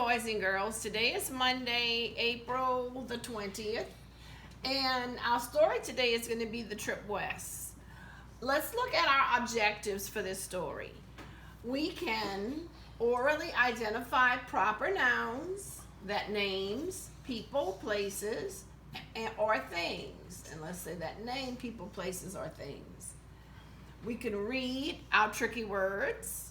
boys and girls. Today is Monday, April the 20th, and our story today is going to be the trip west. Let's look at our objectives for this story. We can orally identify proper nouns that names, people, places, or things. And let's say that name, people, places, or things. We can read our tricky words.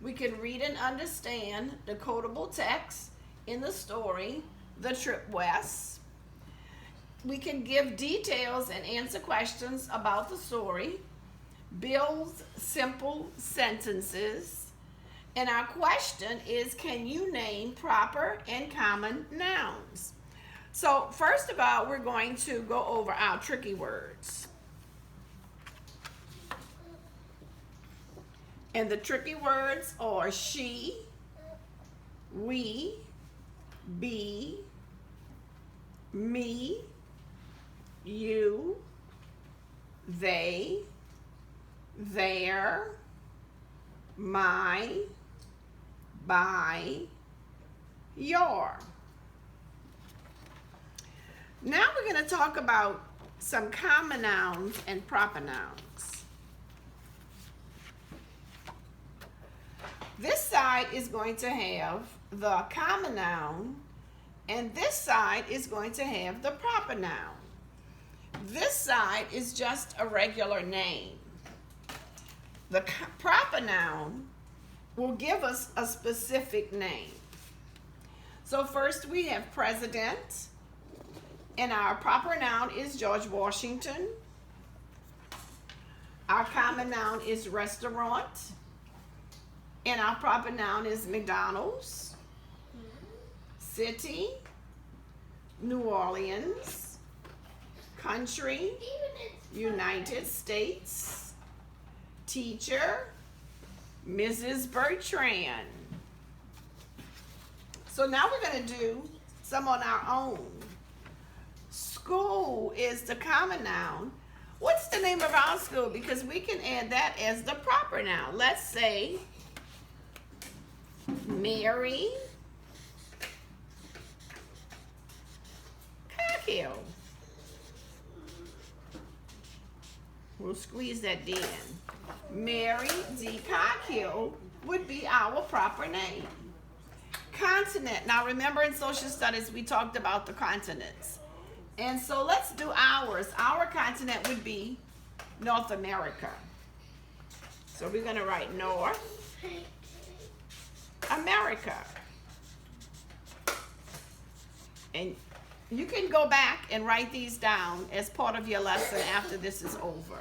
We can read and understand the quotable text in the story, The Trip West. We can give details and answer questions about the story, build simple sentences, and our question is, can you name proper and common nouns? So first of all, we're going to go over our tricky words. And the tricky words are she, we, be, me, you, they, their, my, by, your. Now we're going to talk about some common nouns and proper nouns. This side is going to have the common noun, and this side is going to have the proper noun. This side is just a regular name. The proper noun will give us a specific name. So first we have president, and our proper noun is George Washington. Our common noun is restaurant. And our proper noun is McDonald's, city, New Orleans, country, United States, teacher, Mrs. Bertrand. So now we're going to do some on our own. School is the common noun. What's the name of our school? Because we can add that as the proper noun. Let's say Mary Coghill. We'll squeeze that D in. Mary D. Coghill would be our proper name. Continent. Now remember in social studies we talked about the continents. And so let's do ours. Our continent would be North America. So we're going to write North America. And you can go back and write these down as part of your lesson after this is over.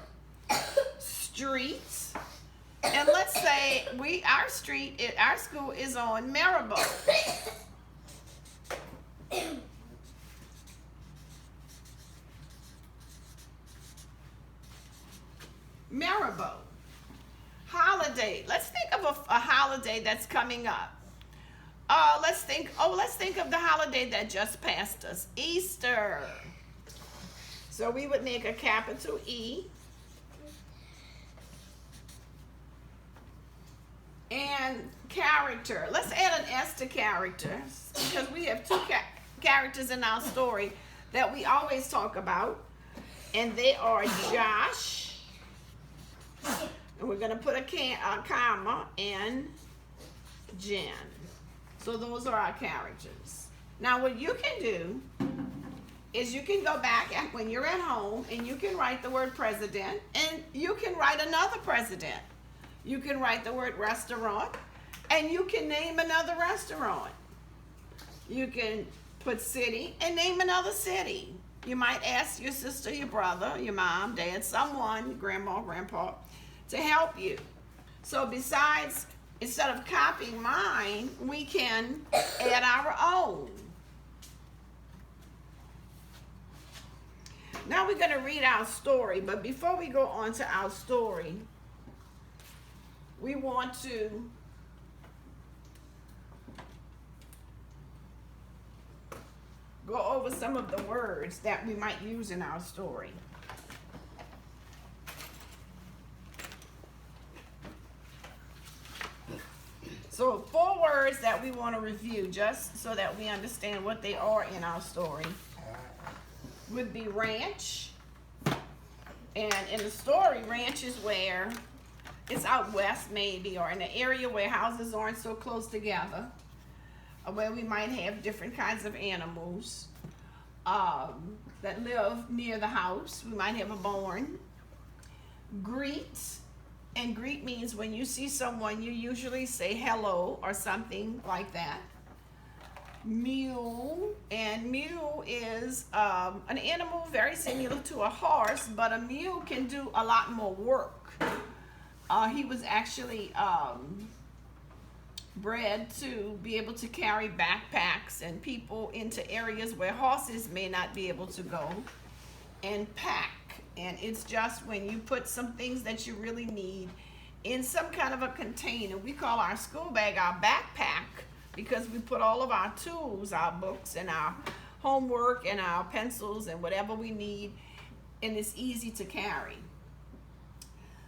Streets. And let's say our school is on Maribel. Maribel. Holiday. Let's think of a holiday that's coming up. Let's think of the holiday that just passed us. Easter. So we would make a capital E. And character. Let's add an S to characters because we have two characters in our story that we always talk about. And they are Josh. And we're going to put a comma and Jen. So those are our characters. Now what you can do is you can go back when you're at home and you can write the word president and you can write another president. You can write the word restaurant and you can name another restaurant. You can put city and name another city. You might ask your sister, your brother, your mom, dad, someone, grandma, grandpa, to help you. So besides, instead of copying mine, we can add our own. Now we're going to read our story, but before we go on to our story, we want to go over some of the words that we might use in our story. So 4 words that we want to review just so that we understand what they are in our story would be ranch. And in the story, ranch is where it's out west maybe, or in an area where houses aren't so close together, or where we might have different kinds of animals that live near the house. We might have a barn. Greet, and greet means when you see someone, you usually say hello or something like that. Mule, and mule is an animal very similar to a horse, but a mule can do a lot more work. He was actually bred to be able to carry backpacks and people into areas where horses may not be able to go, and pack. And it's just when you put some things that you really need in some kind of a container. We call our school bag our backpack because we put all of our tools, our books and our homework and our pencils and whatever we need, and it's easy to carry.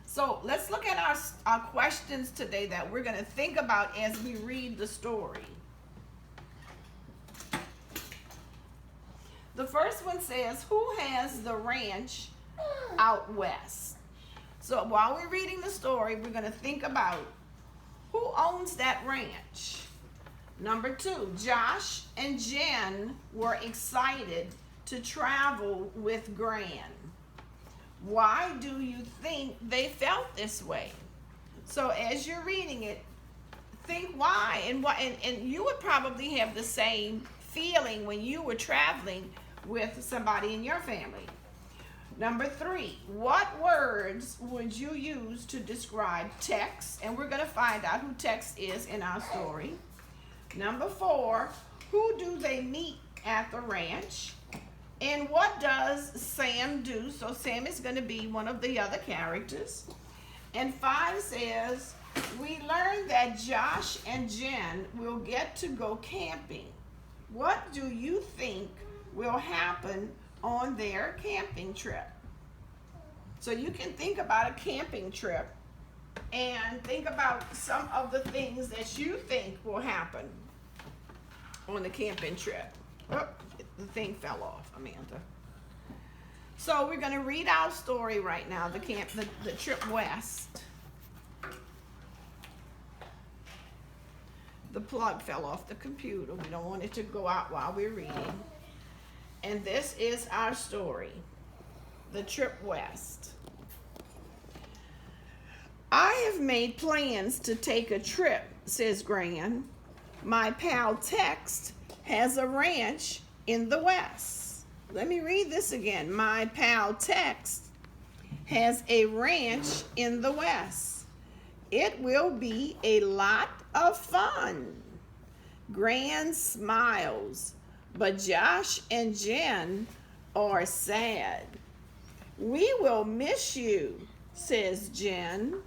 So let's look at our questions today that we're going to think about as we read the story. The first one says, who has the ranch out west? So while we're reading the story, we're going to think about who owns that ranch. Number 2, Josh and Jen were excited to travel with Gran. Why do you think they felt this way? So as you're reading it, think why, and you would probably have the same feeling when you were traveling with somebody in your family. Number 3, what words would you use to describe Tex? And we're going to find out who Tex is in our story. Number 4, who do they meet at the ranch? And what does Sam do? So Sam is going to be one of the other characters. And 5 says, we learned that Josh and Jen will get to go camping. What do you think will happen on their camping trip? So you can think about a camping trip and think about some of the things that you think will happen on the camping trip. Oh, the thing fell off, Amanda. So we're going to read our story right now, the trip west. The plug fell off the computer. We don't want it to go out while we're reading. And this is our story, the trip west. I have made plans to take a trip, says Gran. My pal Tex has a ranch in the west. Let me read this again. My pal Tex has a ranch in the west. It will be a lot of fun. Gran smiles, but Josh and Jen are sad. We will miss you, says Jen.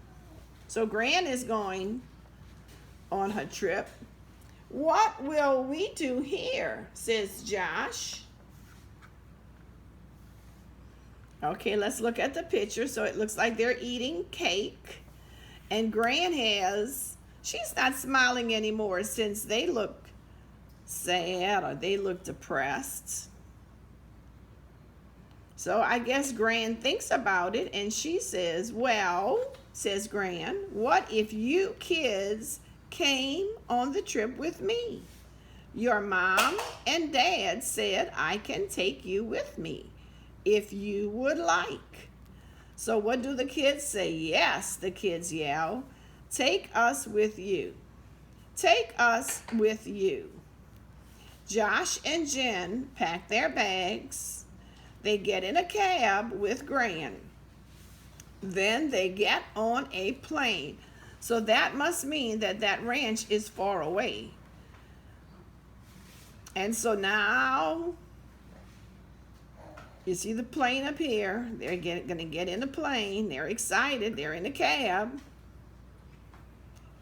So Gran is going on her trip. What will we do here, says Josh. Okay, let's look at the picture. So it looks like they're eating cake. And Gran she's not smiling anymore since they look sad or they look depressed. So I guess Gran thinks about it and she says, well, says Gran, what if you kids came on the trip with me? Your mom and dad said I can take you with me if you would like. So what do the kids say? Yes, the kids yell. Take us with you. Take us with you. Josh and Jen pack their bags. They get in a cab with Gran. Then they get on a plane. So that must mean that that ranch is far away. And so now, you see the plane up here. They're going to get in the plane. They're excited. They're in the cab.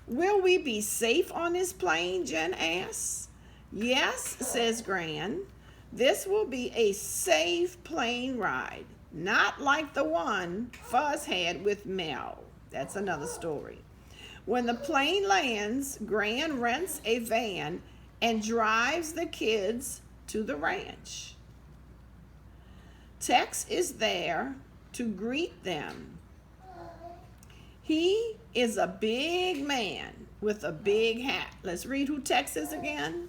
Will we be safe on this plane? Jen asks. Yes, says Gran. This will be a safe plane ride. Not like the one Fuzz had with Mel. That's another story. When the plane lands, Gran rents a van and drives the kids to the ranch. Tex is there to greet them. He is a big man with a big hat. Let's read who Tex is again.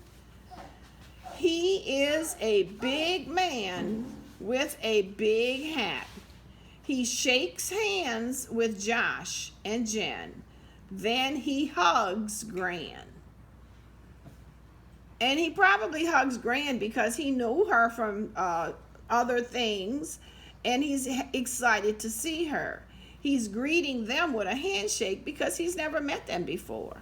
He is a big man with a big hat. He shakes hands with Josh and Jen. Then he hugs Gran. And he probably hugs Gran because he knew her from other things, and he's excited to see her. He's greeting them with a handshake because he's never met them before.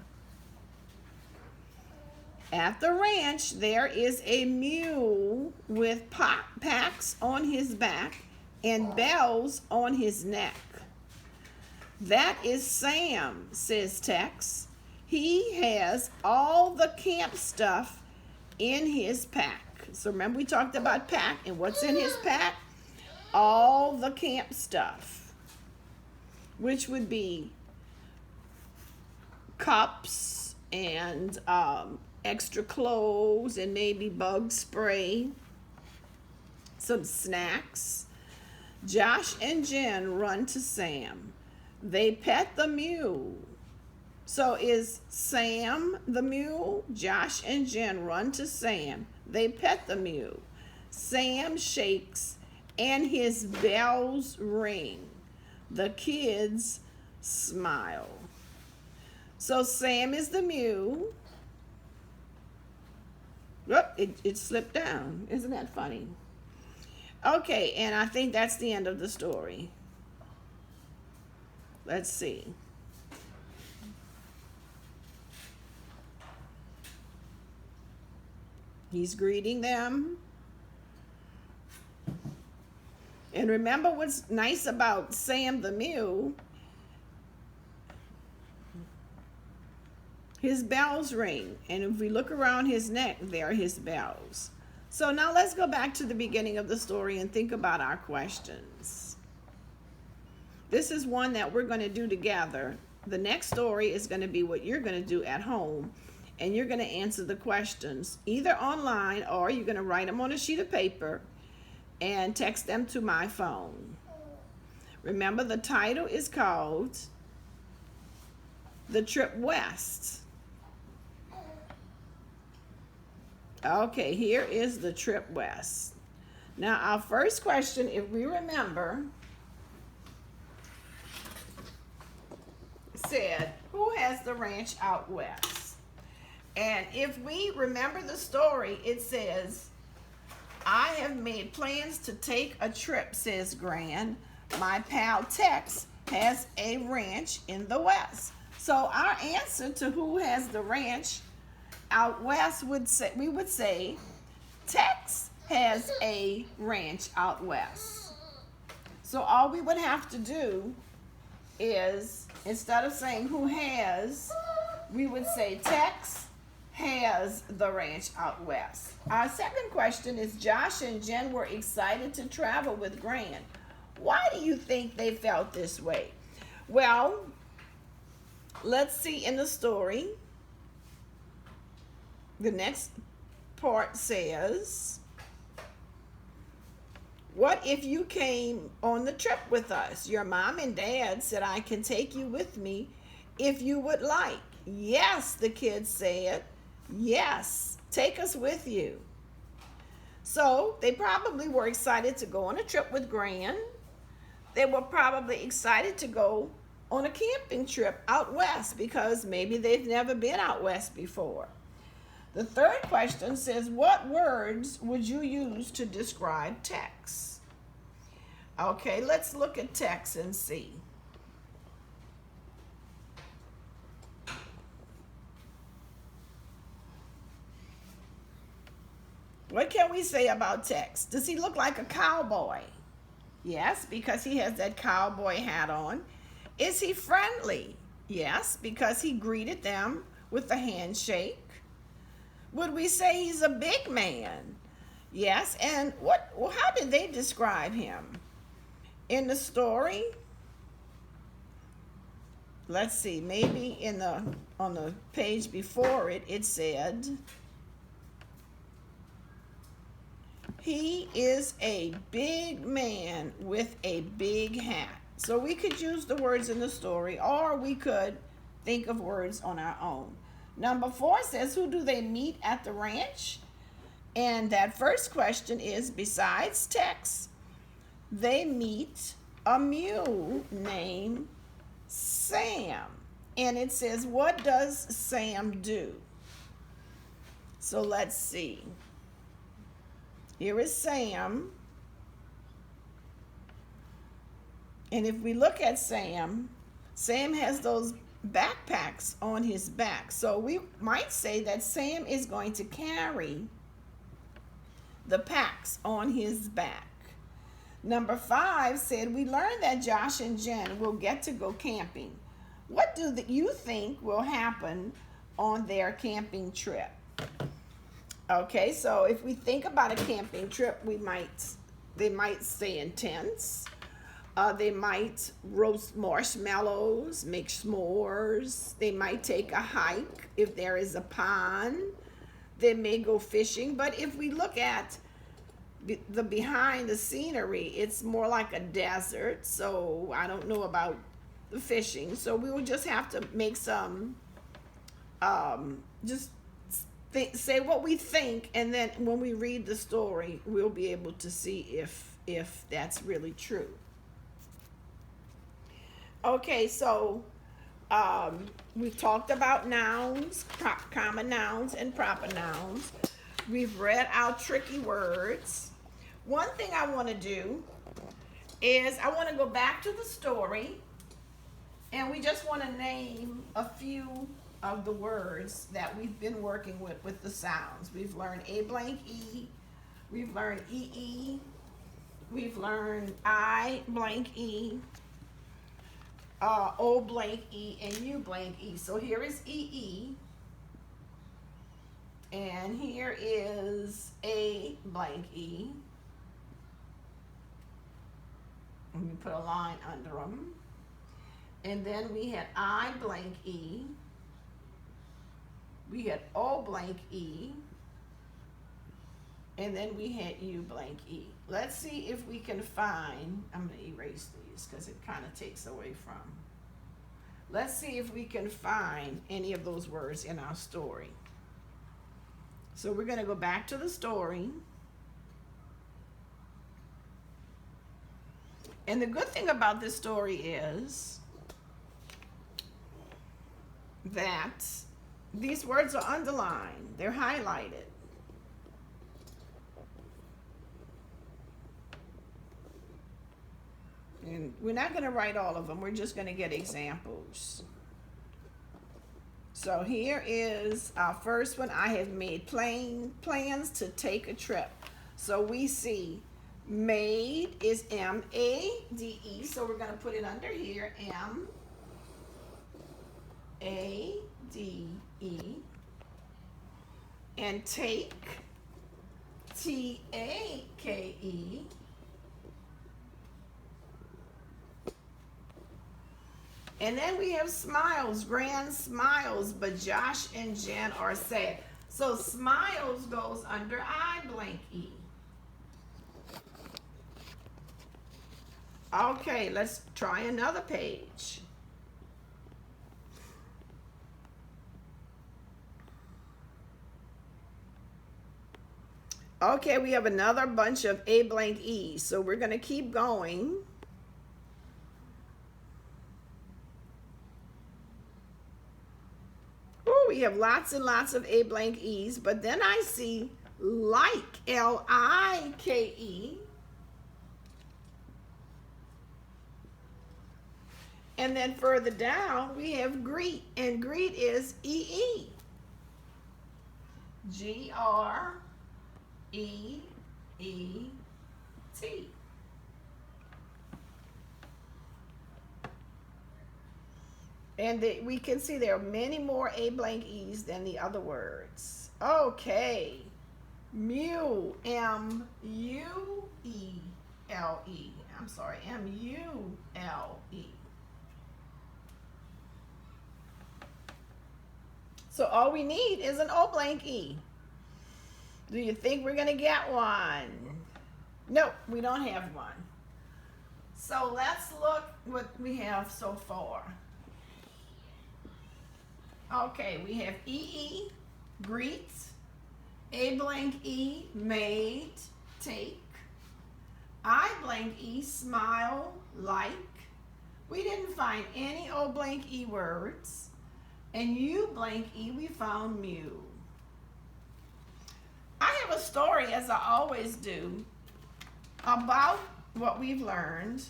At the ranch, there is a mule with packs on his back and bells on his neck. That is Sam, says Tex. He has all the camp stuff in his pack. So remember we talked about pack, and what's in his pack? All the camp stuff, which would be cups and extra clothes and maybe bug spray, some snacks. Josh and Jen run to Sam. They pet the mule. So is Sam the mule? Josh and Jen run to Sam. They pet the mule. Sam shakes and his bells ring. The kids smile. So Sam is the mule. Oh, it slipped down. Isn't that funny? Okay, and I think that's the end of the story. Let's see. He's greeting them. And remember what's nice about Sam the mule? His bells ring. And if we look around his neck, there are his bells. So now let's go back to the beginning of the story and think about our questions. This is one that we're going to do together. The next story is going to be what you're going to do at home. And you're going to answer the questions either online, or you're going to write them on a sheet of paper and text them to my phone. Remember, the title is called The Trip West. Okay, here is the trip west. Now, our first question, if we remember, said, who has the ranch out west? And if we remember the story, it says, I have made plans to take a trip, says Gran. My pal Tex has a ranch in the west. So our answer to who has the ranch out west would say Tex has a ranch out west. So all we would have to do is, instead of saying who has, we would say Tex has the ranch out west. Our second question is, Josh and Jen were excited to travel with Gran. Why do you think they felt this way? Well, let's see in the story. The next part says, what if you came on the trip with us? Your mom and dad said I can take you with me if you would like. Yes, the kids said. Yes, take us with you. So they probably were excited to go on a trip with Gran. They were probably excited to go on a camping trip out west because maybe they've never been out west before. The third question says, what words would you use to describe Tex? Okay, let's look at Tex and see. What can we say about Tex? Does he look like a cowboy? Yes, because he has that cowboy hat on. Is he friendly? Yes, because he greeted them with a handshake. Would we say he's a big man? Yes, and how did they describe him? In the story, let's see, maybe in the on the page before it, it said, he is a big man with a big hat. So we could use the words in the story, or we could think of words on our own. Number 4 says, who do they meet at the ranch? And that first question is, besides Tex, they meet a mule named Sam. And it says, what does Sam do? So let's see. Here is Sam. And if we look at Sam, Sam has those backpacks on his back. So we might say that Sam is going to carry the packs on his back. Number 5 said, we learned that Josh and Jen will get to go camping. What do you think will happen on their camping trip? Okay, so if we think about a camping trip, they might stay in tents. They might roast marshmallows, make s'mores. They might take a hike if there is a pond. They may go fishing. But if we look at the behind the scenery, it's more like a desert. So I don't know about the fishing. So we will just have to make some, say what we think, and then when we read the story, we'll be able to see if that's really true. Okay, so we've talked about nouns, common nouns and proper nouns. We've read our tricky words. One thing I want to do is I want to go back to the story, and we just want to name a few of the words that we've been working with the sounds. We've learned A blank E, we've learned EE, we've learned I blank E, O blank E, and U blank E. So here is EE, and here is A blank E, and we put a line under them. And then we had I blank E, we had O blank E, and then we had U blank E. Let's see if we can find, I'm going to erase these because it kind of takes away from. Let's see if we can find any of those words in our story. So we're going to go back to the story. And the good thing about this story is that these words are underlined, they're highlighted. And we're not going to write all of them, we're just going to get examples. So here is our first one. I have made plans to take a trip. So we see made is M-A-D-E, so we're going to put it under here, M-A-D-E, and take, T-A-K-E, and then we have smiles, grand smiles, but Josh and Jen are sad. So smiles goes under I blank E. Okay, let's try another page. Okay, we have another bunch of A blank E, so we're going to keep going. Oh, we have lots and lots of A blank E's, but then I see like, L-I-K-E. And then further down, we have greet, and greet is E-E. G-R-E-E-T. And we can see there are many more A blank E's than the other words. Okay. Mule, M-U-E-L-E. I'm sorry, M-U-L-E. So all we need is an O blank E. Do you think we're going to get one? Nope, we don't have one. So let's look what we have so far. Okay, we have EE, greet, A blank E, made, take, I blank E, smile, like. We didn't find any O blank E words. And U blank E, we found mew. I have a story, as I always do, about what we've learned.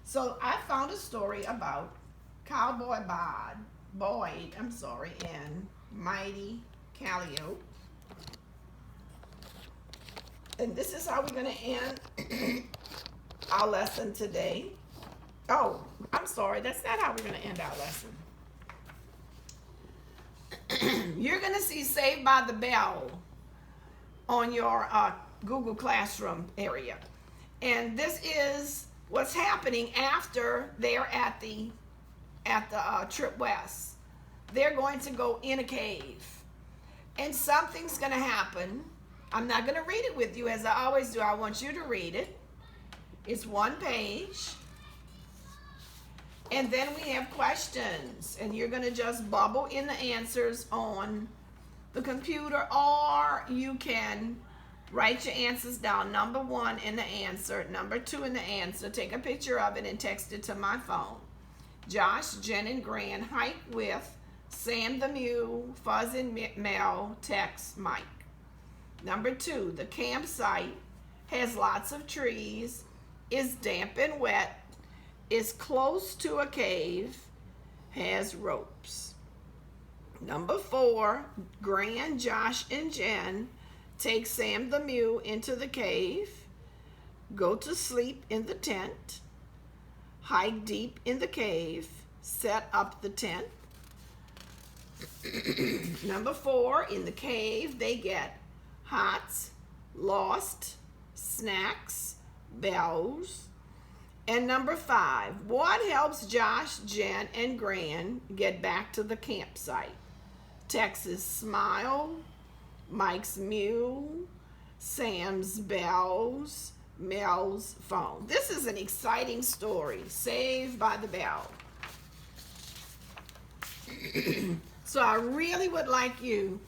So I found a story about Cowboy Boyd, and Mighty Calliope. And this is how we're going to end our lesson today. Oh, I'm sorry, that's not how we're going to end our lesson. You're going to see Saved by the Bell on your Google Classroom area. And this is what's happening after they're at the Trip West. They're going to go in a cave. And something's going to happen. I'm not going to read it with you as I always do. I want you to read it. It's one page. And then we have questions. And you're going to just bubble in the answers on the computer, or you can write your answers down. Number 1 in the answer, number 2 in the answer. Take a picture of it and text it to my phone. Josh, Jen, and Gran hike with Sam the Mule, Fuzz and Mel, text Mike. Number 2, the campsite has lots of trees, is damp and wet, is close to a cave, has ropes. Number 4, Gran, Josh, and Jen take Sam the Mule into the cave, go to sleep in the tent, hike deep in the cave, set up the tent. Number 4, in the cave, they get hot, lost, snacks, bells. And number 5, what helps Josh, Jen, and Gran get back to the campsite? Tex's smile, Mike's mule, Sam's bells, Mel's phone. This is an exciting story, Saved by the Bell. So I really would like you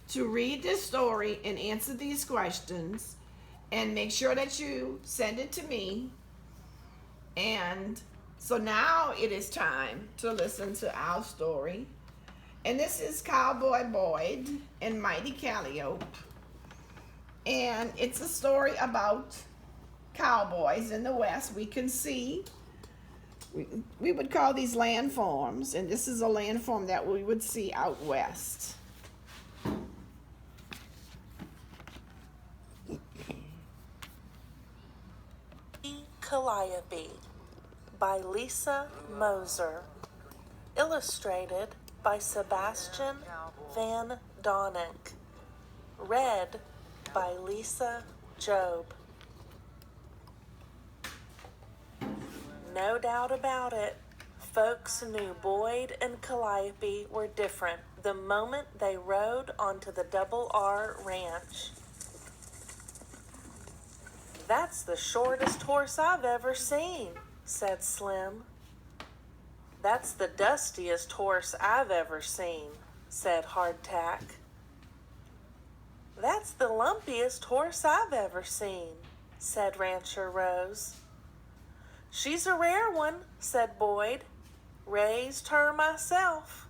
to read this story and answer these questions, and make sure that you send it to me. And so now it is time to listen to our story. And this is Cowboy Boyd and Mighty Calliope. And it's a story about cowboys in the West. We can see, we would call these landforms, and this is a landform that we would see out west. Calliope by Lisa Moser. Illustrated by Sebastian Van Donink. Read by Lisa Job. No doubt about it, folks knew Boyd and Calliope were different the moment they rode onto the Double R Ranch. "That's the shortest horse I've ever seen," said Slim. "That's the dustiest horse I've ever seen," said Hardtack. "That's the lumpiest horse I've ever seen," said Rancher Rose. "She's a rare one," said Boyd. "Raised her myself."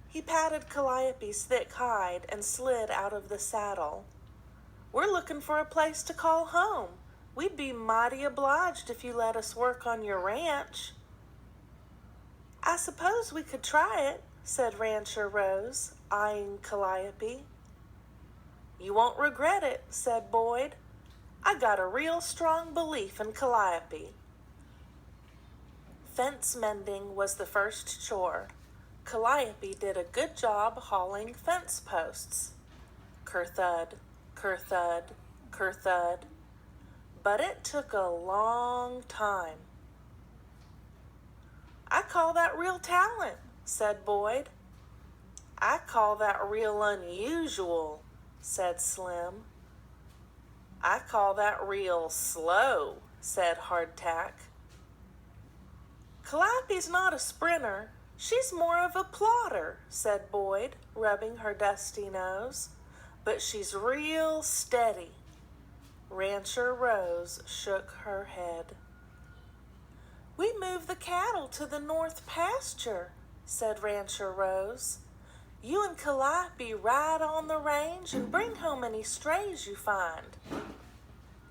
He patted Calliope's thick hide and slid out of the saddle. "We're looking for a place to call home. We'd be mighty obliged if you let us work on your ranch." "I suppose we could try it," said Rancher Rose, eyeing Calliope. "You won't regret it," said Boyd. "I got a real strong belief in Calliope." Fence mending was the first chore. Calliope did a good job hauling fence posts. Ker-thud, ker-thud, ker-thud. But it took a long time. "I call that real talent," said Boyd. I call that real unusual, said Slim. I call that real slow, said Hardtack. Calliope's not a sprinter. She's more of a plotter, said Boyd, rubbing her dusty nose. But she's real steady. Rancher Rose shook her head. We move the cattle to the north pasture, said Rancher Rose. You and Calliope ride on the range and bring home any strays you find.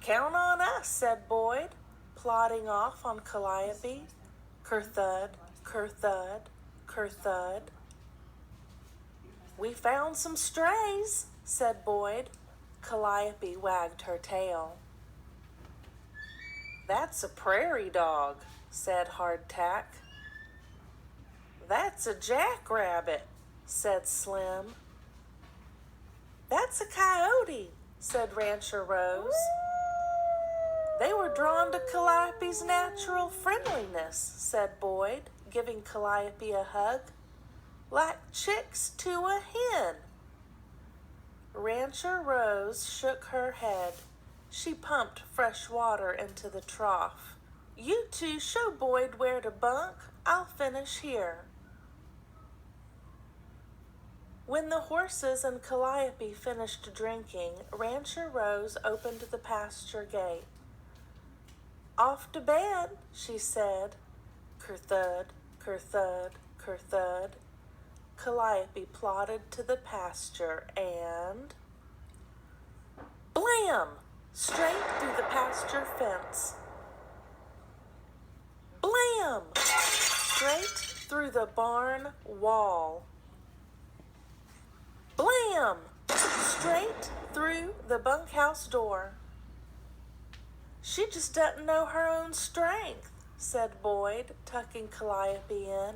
Count on us, said Boyd, plodding off on Calliope. Ker-thud, ker-thud, ker-thud. We found some strays, said Boyd. Calliope wagged her tail. That's a prairie dog, said Hardtack. That's a jackrabbit, said Slim. That's a coyote, said Rancher Rose. They were drawn to Calliope's natural friendliness, said Boyd, giving Calliope a hug. Like chicks to a hen. Rancher Rose shook her head. She pumped fresh water into the trough. You two show Boyd where to bunk. I'll finish here. When the horses and Calliope finished drinking, Rancher Rose opened the pasture gate. Off to bed, she said. Ker-thud, ker-thud, ker-thud. Calliope plodded to the pasture and... Blam! Straight through the pasture fence. Blam! Straight through the barn wall. Blam! Straight through the bunkhouse door. She just doesn't know her own strength, said Boyd, tucking Calliope in.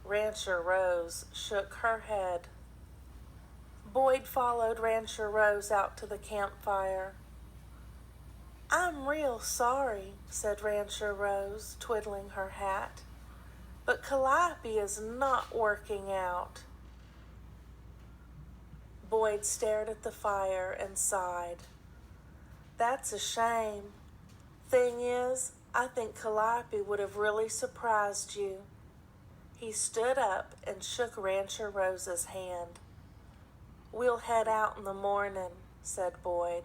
Rancher Rose shook her head. Boyd followed Rancher Rose out to the campfire. I'm real sorry, said Rancher Rose, twiddling her hat, but Calliope is not working out. Boyd stared at the fire and sighed. That's a shame. Thing is, I think Calliope would have really surprised you. He stood up and shook Rancher Rose's hand. We'll head out in the morning, said Boyd,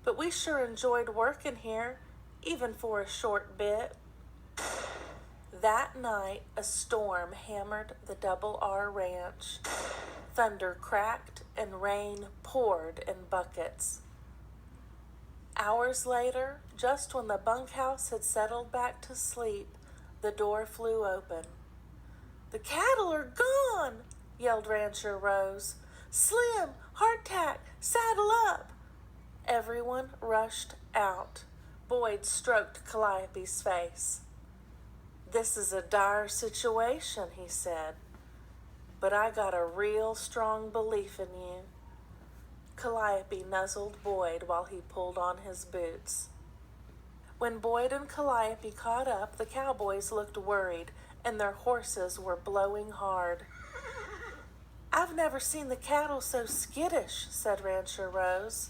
but we sure enjoyed working here, even for a short bit. That night, a storm hammered the Double R Ranch. Thunder cracked and rain poured in buckets. Hours later, just when the bunkhouse had settled back to sleep, the door flew open. The cattle are gone, yelled Rancher Rose. Slim, Hardtack, saddle up. Everyone rushed out. Boyd stroked Calliope's face. This is a dire situation, he said, but I got a real strong belief in you. Calliope nuzzled Boyd while he pulled on his boots. When Boyd and Calliope caught up, the cowboys looked worried, and their horses were blowing hard. I've never seen the cattle so skittish, said Rancher Rose.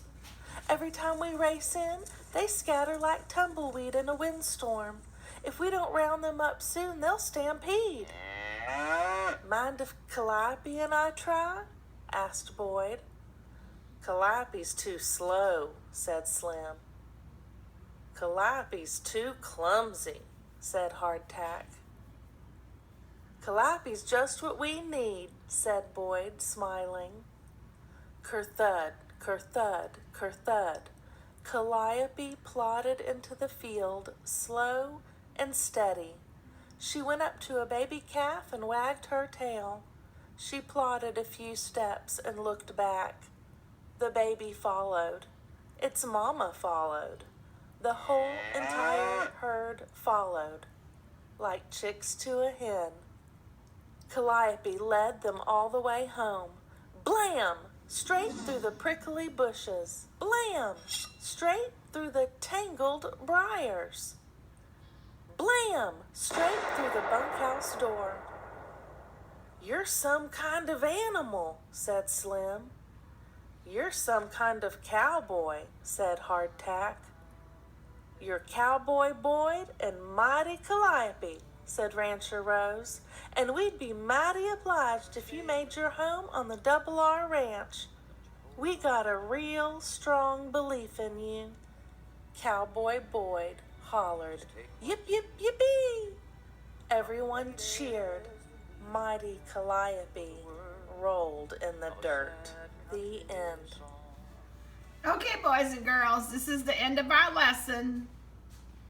Every time we race in, they scatter like tumbleweed in a windstorm. If we don't round them up soon, they'll stampede. Mind if Calliope and I try? Asked Boyd. Calliope's too slow, said Slim. Calliope's too clumsy, said Hardtack. Calliope's just what we need, said Boyd, smiling. Ker-thud, ker-thud, ker-thud. Calliope plodded into the field, slow and steady. She went up to a baby calf and wagged her tail. She plodded a few steps and looked back. The baby followed. Its mama followed. The whole entire herd followed, like chicks to a hen. Calliope led them all the way home. Blam! Straight through the prickly bushes. Blam! Straight through the tangled briars. Blam! Straight through the bunkhouse door. You're some kind of animal, said Slim. You're some kind of cowboy, said Hardtack. You're Cowboy Boyd and mighty Calliope, said Rancher Rose, and we'd be mighty obliged if you made your home on the Double R Ranch. We got a real strong belief in you. Cowboy Boyd hollered, "Yip, yip, yippee!" Everyone cheered. Mighty Calliope rolled in the dirt. The end. Okay, boys and girls, this is the end of our lesson.